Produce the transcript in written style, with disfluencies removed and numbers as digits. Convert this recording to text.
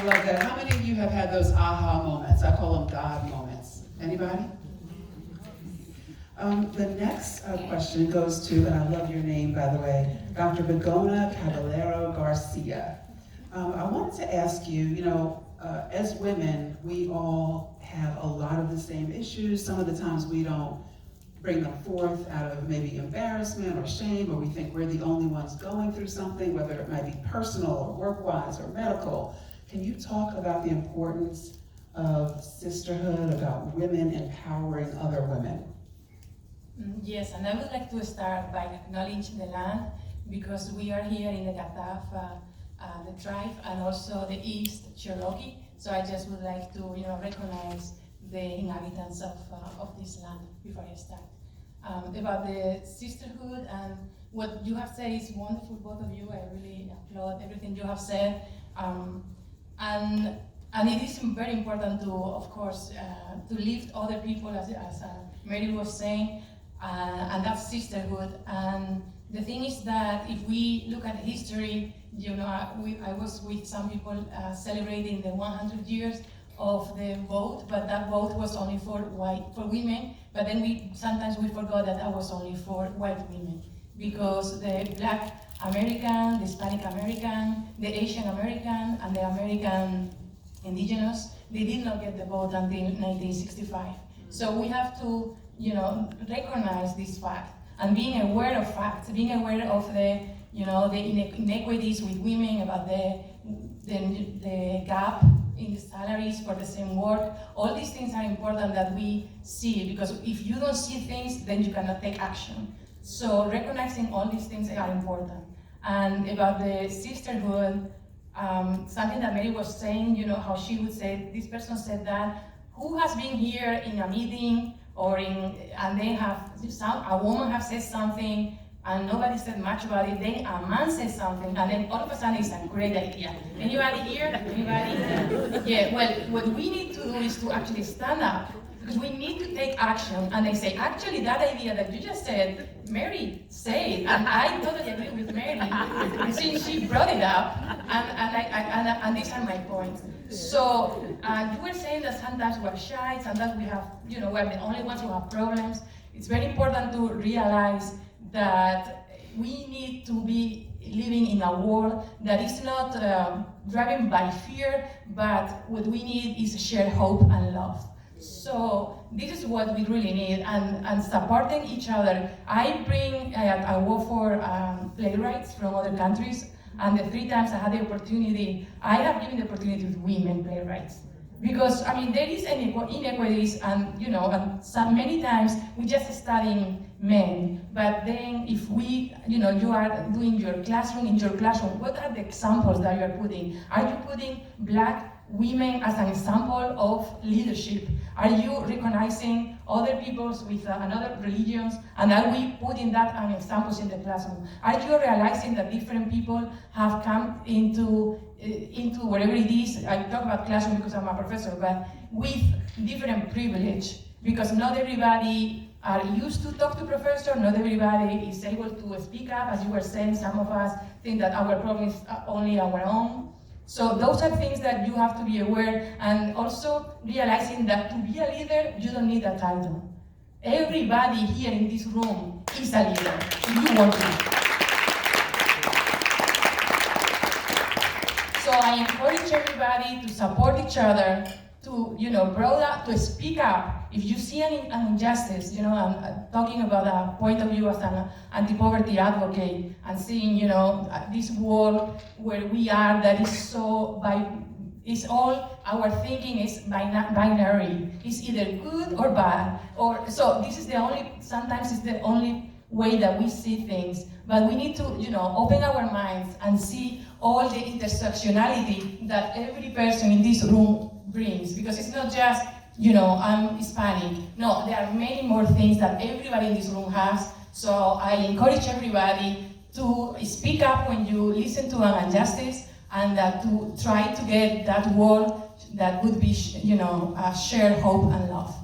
I love that. How many of you have had those aha moments? I call them God moments. Anybody? The next question goes to, and I love your name, by the way, Dr. Begona Caballero-Garcia. I wanted to ask you, as women, we all have a lot of the same issues. Some of the times we don't bring them forth out of maybe embarrassment or shame, or we think we're the only ones going through something, whether it might be personal or work-wise or medical. Can you talk about the importance of sisterhood, about women empowering other women? Yes, and I would like to start by acknowledging the land, because we are here in the Kataf, the tribe, and also the East Cherokee. So I just would like to, recognize the inhabitants of this land before I start. About the sisterhood and what you have said is wonderful, both of you. I really applaud everything you have said. And it is very important to, of course, to lift other people, as Mariy was saying, and that's sisterhood. And the thing is that if we look at history, I was with some people celebrating the 100 years of the vote, but that vote was only for women. But then sometimes we forgot that that was only for white women, because the Black American, the Hispanic American, the Asian American, and the American indigenous, they did not get the vote until 1965. So we have to, recognize this fact, and being aware of facts, being aware of the inequities with women, about the gap in the salaries for the same work. All these things are important that we see, because if you don't see things, then you cannot take action. So recognizing all these things are important. And about the sisterhood, something that Mariy was saying, how she would say, this person said that, who has been here in a meeting and they have a woman have said something and nobody said much about it, then a man says something, and then all of a sudden it's a great idea. Anybody here? Anybody? Yeah, well, what we need to do is to actually stand up, because we need to take action. And they say, actually, that idea that you just said, Mariy said, and I totally agree with Mariy, since she brought it up, and these are my points. So, you were saying that sometimes we're shy, sometimes we have, we're the only ones who have problems. It's very important to realize that we need to be living in a world that is not driven by fear, but what we need is shared hope and love. So this is what we really need, and supporting each other. I bring a Wofford playwrights from other countries, and the 3 times I had the opportunity, I have given the opportunity to women playwrights. Because, there is inequities, and, and many times we just studying men. But then if we, you are doing your classroom, in your classroom, what are the examples that you are putting? Are you putting Black women as an example of leadership? Are you recognizing other peoples with another religions, and are we putting that as examples in the classroom? Are you realizing that different people have come into whatever it is? I talk about classroom because I'm a professor, but with different privilege, because not everybody are used to talk to professor, not everybody is able to speak up. As you were saying, some of us think that our problem is only our own. So those are things that you have to be aware, and also realizing that to be a leader, you don't need a title. Everybody here in this room is a leader, if you want to. So I encourage everybody to support each other, to to speak up. If you see an injustice, I'm talking about a point of view as an anti-poverty advocate, and seeing, this world where we are, that is is all our thinking is binary. It's either good or bad, so this is sometimes it's the only way that we see things. But we need to, open our minds and see all the intersectionality that every person in this room brings, because it's not just, I'm Hispanic. No, there are many more things that everybody in this room has. So I encourage everybody to speak up when you listen to an injustice, and to try to get that world that would be, shared hope and love.